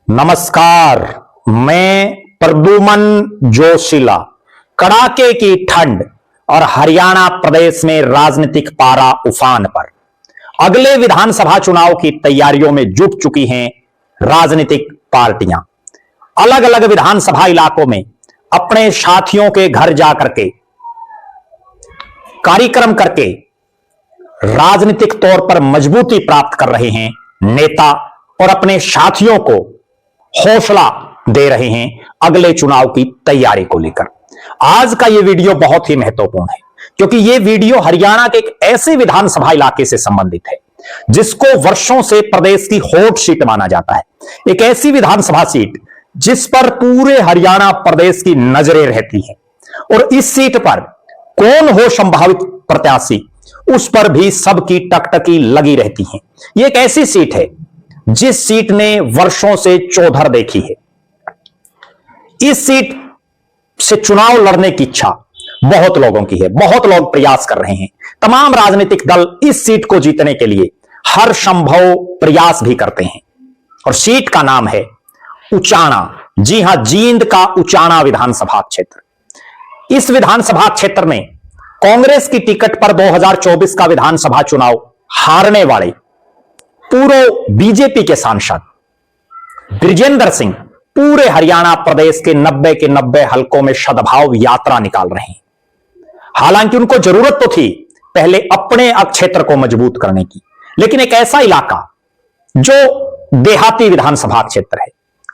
नमस्कार। मैं प्रद्युमन जोशीला। कड़ाके की ठंड और हरियाणा प्रदेश में राजनीतिक पारा उफान पर। अगले विधानसभा चुनाव की तैयारियों में जुट चुकी हैं राजनीतिक पार्टियां। अलग अलग विधानसभा इलाकों में अपने साथियों के घर जाकर के कार्यक्रम करके राजनीतिक तौर पर मजबूती प्राप्त कर रहे हैं नेता और अपने साथियों को हौसला दे रहे हैं अगले चुनाव की तैयारी को लेकर। आज का यह वीडियो बहुत ही महत्वपूर्ण है क्योंकि यह वीडियो हरियाणा के एक ऐसे विधानसभा इलाके से संबंधित है जिसको वर्षों से प्रदेश की हॉट सीट माना जाता है। एक ऐसी विधानसभा सीट जिस पर पूरे हरियाणा प्रदेश की नजरें रहती हैं और इस सीट पर कौन हो संभावित प्रत्याशी उस पर भी सबकी टकटकी लगी रहती है। यह एक ऐसी सीट है जिस सीट ने वर्षों से चौधर देखी है। इस सीट से चुनाव लड़ने की इच्छा बहुत लोगों की है, बहुत लोग प्रयास कर रहे हैं। तमाम राजनीतिक दल इस सीट को जीतने के लिए हर संभव प्रयास भी करते हैं और सीट का नाम है उचाना। जी हां, जींद का उचाना विधानसभा क्षेत्र। इस विधानसभा क्षेत्र में कांग्रेस की टिकट पर 2024 का विधानसभा चुनाव हारने वाले पूर्व बीजेपी के सांसद बृजेंद्र सिंह पूरे हरियाणा प्रदेश के 90 के 90 हलकों में सद्भाव यात्रा निकाल रहे हैं। हालांकि उनको जरूरत तो थी पहले अपने क्षेत्र को मजबूत करने की, लेकिन एक ऐसा इलाका जो देहाती विधानसभा क्षेत्र है,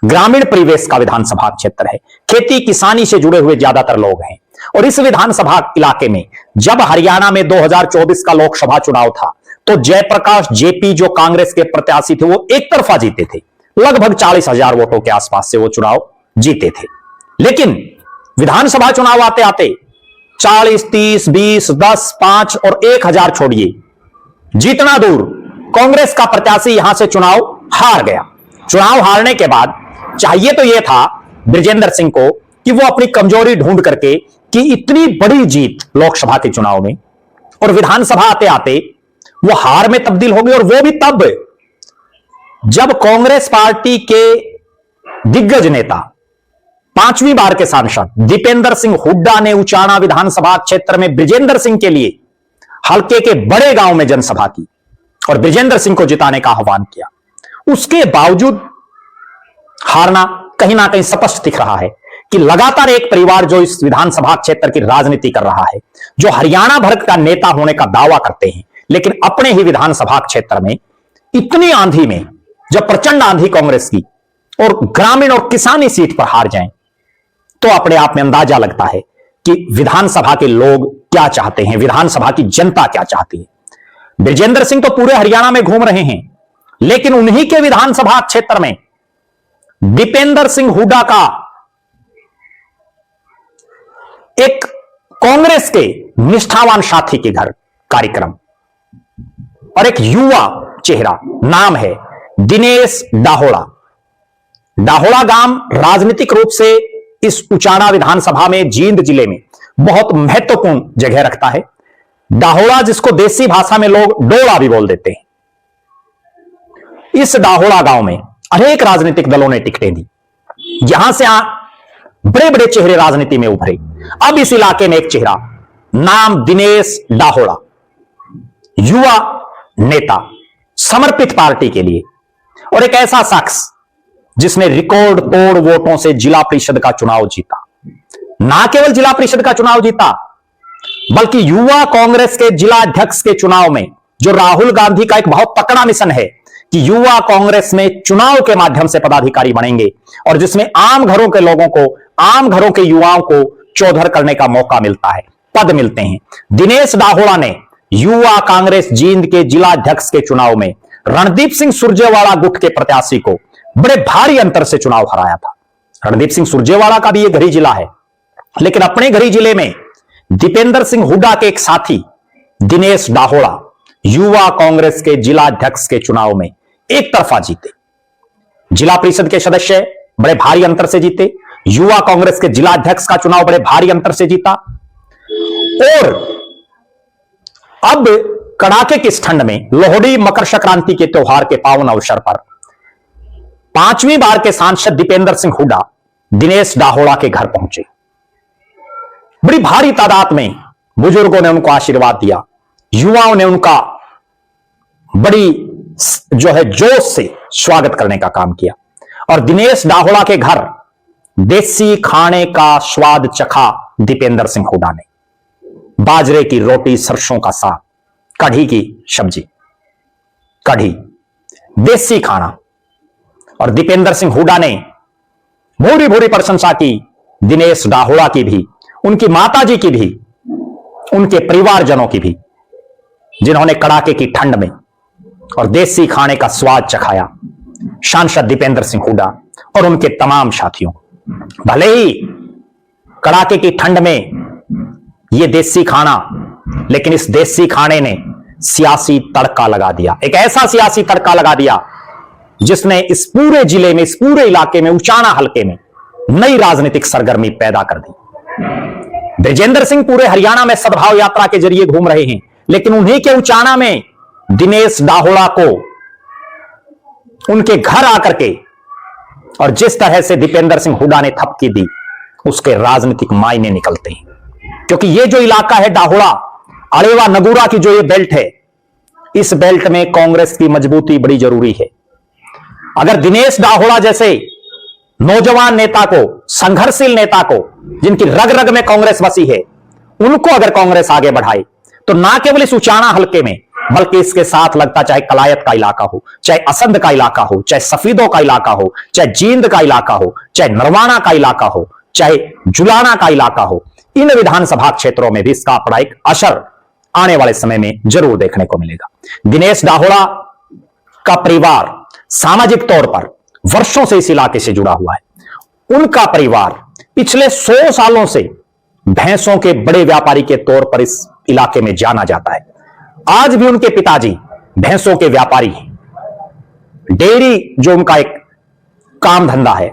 ग्रामीण परिवेश का विधानसभा क्षेत्र है, खेती किसानी से जुड़े हुए ज्यादातर लोग हैं और इस विधानसभा इलाके में जब हरियाणा में 2024 का लोकसभा चुनाव था तो जयप्रकाश जेपी जो कांग्रेस के प्रत्याशी थे वो एक तरफा जीते थे। लगभग 40,000 वोटों के आसपास से वो चुनाव जीते थे। लेकिन विधानसभा चुनाव आते आते 40, 30, 20, 10, 5 और 1,000 छोड़िए, जितना दूर कांग्रेस का प्रत्याशी यहां से चुनाव हार गया। चुनाव हारने के बाद चाहिए तो यह था बृजेंद्र सिंह को कि वो अपनी कमजोरी ढूंढ करके कि इतनी बड़ी जीत लोकसभा के चुनाव में और विधानसभा आते आते वो हार में तब्दील हो गई, और वो भी तब जब कांग्रेस पार्टी के दिग्गज नेता 5वीं बार के सांसद दीपेंद्र सिंह हुड्डा ने उचाना विधानसभा क्षेत्र में बृजेंद्र सिंह के लिए हल्के के बड़े गांव में जनसभा की और बृजेंद्र सिंह को जिताने का आह्वान किया। उसके बावजूद हारना कहीं ना कहीं स्पष्ट दिख रहा है कि लगातार एक परिवार जो इस विधानसभा क्षेत्र की राजनीति कर रहा है, जो हरियाणा भर का नेता होने का दावा करते हैं, लेकिन अपने ही विधानसभा क्षेत्र में इतनी आंधी में जब प्रचंड आंधी कांग्रेस की और ग्रामीण और किसानी सीट पर हार जाएं, तो अपने आप में अंदाजा लगता है कि विधानसभा के लोग क्या चाहते हैं, विधानसभा की जनता क्या चाहती है। बृजेंद्र सिंह तो पूरे हरियाणा में घूम रहे हैं, लेकिन उन्हीं के विधानसभा क्षेत्र में दीपेंद्र सिंह हुड्डा का एक कांग्रेस के निष्ठावान साथी के घर कार्यक्रम और एक युवा चेहरा, नाम है दिनेश डाहोड़ा। डाहोड़ा गांव राजनीतिक रूप से इस उचाना विधानसभा में जींद जिले में बहुत महत्वपूर्ण जगह रखता है। डाहोड़ा जिसको देसी भाषा में लोग डोड़ा भी बोल देते हैं। इस डाहोड़ा गांव में अनेक राजनीतिक दलों ने टिकटें दी, यहां से बड़े बड़े चेहरे राजनीति में उभरे। अब इस इलाके में एक चेहरा, नाम दिनेश डाहोड़ा, युवा नेता, समर्पित पार्टी के लिए, और एक ऐसा शख्स जिसने रिकॉर्ड तोड़ वोटों से जिला परिषद का चुनाव जीता। ना केवल जिला परिषद का चुनाव जीता बल्कि युवा कांग्रेस के जिला अध्यक्ष के चुनाव में, जो राहुल गांधी का एक बहुत तकड़ा मिशन है कि युवा कांग्रेस में चुनाव के माध्यम से पदाधिकारी बनेंगे और जिसमें आम घरों के लोगों को, आम घरों के युवाओं को चौधर करने का मौका मिलता है, पद मिलते हैं। दिनेश डाहोड़ा ने युवा कांग्रेस जींद के जिला अध्यक्ष के चुनाव में रणदीप सिंह सुरजेवाला गुट के प्रत्याशी को बड़े भारी अंतर से चुनाव हराया था। रणदीप सिंह सुरजेवाला का भी यह घरी जिला है, लेकिन अपने घरी जिले में दीपेंद्र सिंह हुड्डा के एक साथी दिनेश डाहोड़ा युवा कांग्रेस के जिला अध्यक्ष के चुनाव में एक तरफा जीते। जिला परिषद के सदस्य बड़े भारी अंतर से जीते, युवा कांग्रेस के जिला अध्यक्ष का चुनाव बड़े भारी अंतर से जीता। और अब कड़ाके की इस ठंड में लोहड़ी, मकर संक्रांति के त्योहार के पावन अवसर पर 5वीं बार के सांसद दीपेंद्र सिंह हुड्डा दिनेश दाहोड़ा के घर पहुंचे। बड़ी भारी तादाद में बुजुर्गों ने उनको आशीर्वाद दिया, युवाओं ने उनका बड़ी जोश से स्वागत करने का काम किया और दिनेश दाहोड़ा के घर देसी खाने का स्वाद चखा दीपेंद्र सिंह हुड्डा ने। बाजरे की रोटी, सरसों का साग, कढ़ी की सब्जी, कढ़ी, देसी खाना। और दीपेंद्र सिंह हुड्डा ने भूरी भूरी प्रशंसा की दिनेश दाहोड़ा की भी, उनकी माताजी की भी, उनके परिवारजनों की भी, जिन्होंने कड़ाके की ठंड में और देसी खाने का स्वाद चखाया। सांसद दीपेंद्र सिंह हुड्डा और उनके तमाम साथियों, भले ही कड़ाके की ठंड में यह देसी खाना, लेकिन इस देसी खाने ने सियासी तड़का लगा दिया, एक ऐसा सियासी तड़का लगा दिया जिसने इस पूरे जिले में, इस पूरे इलाके में, उचाना हलके में नई राजनीतिक सरगर्मी पैदा कर दी। ब्रजेंद्र सिंह पूरे हरियाणा में सद्भाव यात्रा के जरिए घूम रहे हैं, लेकिन उन्हीं के उचाना में दिनेश दाहोड़ा को उनके घर आकर के और जिस तरह से दीपेंद्र सिंह हुड्डा ने थपकी दी, उसके राजनीतिक मायने निकलते हैं। क्योंकि ये जो इलाका है दाहोड़ा, अरेवा नगूरा की जो ये बेल्ट है, इस बेल्ट में कांग्रेस की मजबूती बड़ी जरूरी है। अगर दिनेश दाहोड़ा जैसे नौजवान नेता को, संघर्षशील नेता को, जिनकी रग रग में कांग्रेस बसी है, उनको अगर कांग्रेस आगे बढ़ाए तो ना केवल इस उचाना हलके में, बल्कि इसके साथ लगता चाहे कलायत का इलाका हो, चाहे असंध का इलाका हो, चाहे सफीदों का इलाका हो, चाहे जींद का इलाका हो, चाहे नरवाना का इलाका हो, चाहे जुलाना का इलाका हो, इन विधानसभा क्षेत्रों में भी इसका अपना एक असर आने वाले समय में जरूर देखने को मिलेगा। दिनेश दाहोड़ा का परिवार सामाजिक तौर पर वर्षों से इस इलाके से जुड़ा हुआ है। उनका परिवार पिछले 100 सालों से भैंसों के बड़े व्यापारी के तौर पर इस इलाके में जाना जाता है। आज भी उनके पिताजी भैंसों के व्यापारी हैं। डेयरी जो उनका एक काम धंधा है,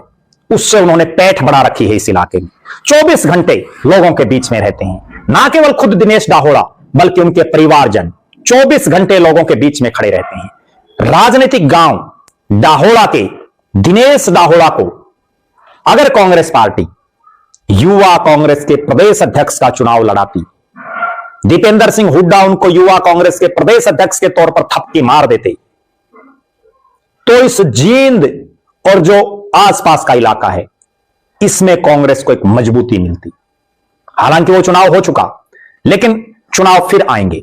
उससे उन्होंने पैठ बढ़ा रखी है। इस इलाके में 24 घंटे लोगों के बीच में रहते हैं। ना केवल खुद दिनेश दाहोड़ा, बल्कि उनके परिवारजन 24 घंटे लोगों के बीच में खड़े रहते हैं। राजनीतिक गांव दाहोड़ा के दिनेश दाहोड़ा को अगर कांग्रेस पार्टी युवा कांग्रेस के प्रदेश अध्यक्ष का चुनाव लड़ाती, दीपेंद्र सिंह हुड्डा उनको युवा कांग्रेस के प्रदेश अध्यक्ष के तौर पर थपकी मार देते, तो इस जींद और जो आसपास का इलाका है, इसमें कांग्रेस को एक मजबूती मिलती। हालांकि वो चुनाव हो चुका, लेकिन चुनाव फिर आएंगे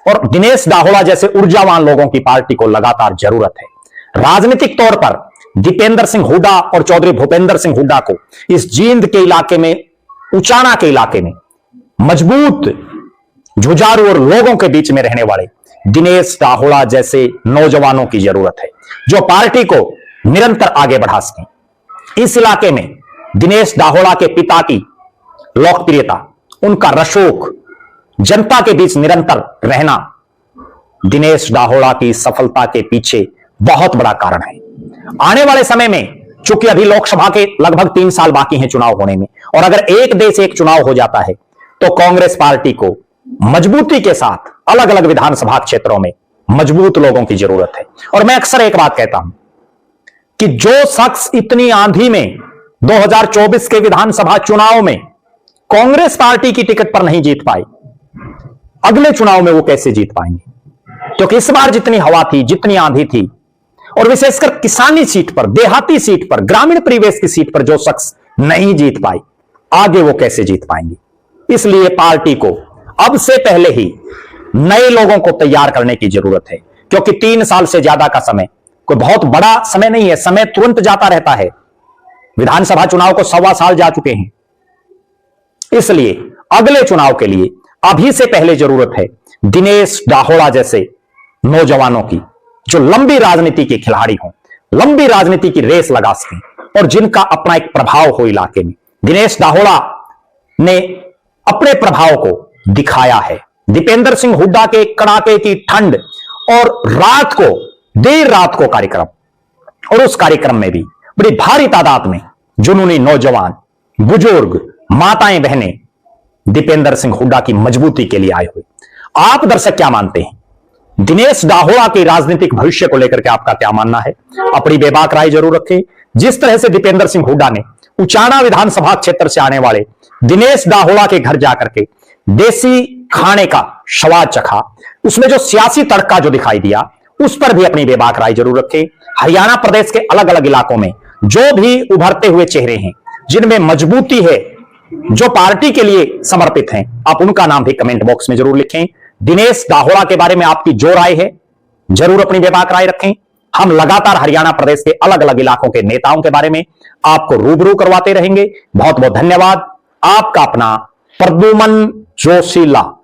और दिनेश दाहोड़ा जैसे ऊर्जावान लोगों की पार्टी को लगातार जरूरत है। राजनीतिक तौर पर दीपेंद्र सिंह हुड्डा और चौधरी भूपेंद्र सिंह हुड्डा को इस जींद के इलाके में, उचाना के इलाके में मजबूत, जुझारू और लोगों के बीच में रहने वाले दिनेश दाहोड़ा जैसे नौजवानों की जरूरत है, जो पार्टी को निरंतर आगे बढ़ा सकें। इस इलाके में दिनेश दाहोड़ा के पिता की लोकप्रियता, उनका रशोक, जनता के बीच निरंतर रहना दिनेश दाहोड़ा की सफलता के पीछे बहुत बड़ा कारण है। आने वाले समय में, चूंकि अभी लोकसभा के लगभग 3 साल बाकी हैं चुनाव होने में, और अगर एक देश एक चुनाव हो जाता है, तो कांग्रेस पार्टी को मजबूती के साथ अलग अलग विधानसभा क्षेत्रों में मजबूत लोगों की जरूरत है। और मैं अक्सर एक बात कहता हूं कि जो शख्स इतनी आंधी में 2024 के विधानसभा चुनाव में कांग्रेस पार्टी की टिकट पर नहीं जीत पाए, अगले चुनाव में वो कैसे जीत पाएंगे? क्योंकि इस बार जितनी हवा थी, जितनी आंधी थी, और विशेषकर किसानी सीट पर, देहाती सीट पर, ग्रामीण परिवेश की सीट पर जो शख्स नहीं जीत पाए, आगे वो कैसे जीत पाएंगे? इसलिए पार्टी को अब से पहले ही नए लोगों को तैयार करने की जरूरत है, क्योंकि 3 साल से ज्यादा का समय कोई बहुत बड़ा समय नहीं है। समय तुरंत जाता रहता है। विधानसभा चुनाव को 1.25 साल जा चुके हैं। इसलिए अगले चुनाव के लिए अभी से पहले जरूरत है दिनेश दाहोड़ा जैसे नौजवानों की, जो लंबी राजनीति के खिलाड़ी हों, लंबी राजनीति की रेस लगा सकें और जिनका अपना एक प्रभाव हो इलाके में। दिनेश दाहोड़ा ने अपने प्रभाव को दिखाया है। दीपेंद्र सिंह हुड्डा के कड़ाके की ठंड और रात को, देर रात को कार्यक्रम, और उस कार्यक्रम में भी बड़ी भारी तादाद में जुनूनी नौजवान, बुजुर्ग, माताएं, बहनें दीपेंद्र सिंह हुड्डा की मजबूती के लिए आए हुए। आप दर्शक क्या मानते हैं? दिनेश दाहोड़ा के राजनीतिक भविष्य को लेकर के आपका क्या मानना है? अपनी बेबाक राय जरूर रखें। जिस तरह से दीपेंद्र सिंह हुड्डा ने उचाना विधानसभा क्षेत्र से आने वाले दिनेश दाहोड़ा के घर जाकर के देसी खाने का स्वाद चखा, उसमें जो सियासी तड़का जो दिखाई दिया, उस पर भी अपनी बेबाक राय जरूर रखें। हरियाणा प्रदेश के अलग अलग इलाकों में जो भी उभरते हुए चेहरे हैं, जिनमें मजबूती है, जो पार्टी के लिए समर्पित हैं, आप उनका नाम भी कमेंट बॉक्स में जरूर लिखें। दिनेश दाहोड़ा के बारे में आपकी जो राय है, जरूर अपनी बेबाक राय रखें। हम लगातार हरियाणा प्रदेश के अलग अलग इलाकों के नेताओं के बारे में आपको रूबरू करवाते रहेंगे। बहुत बहुत धन्यवाद। आपका अपना प्रद्युमन जोशीला।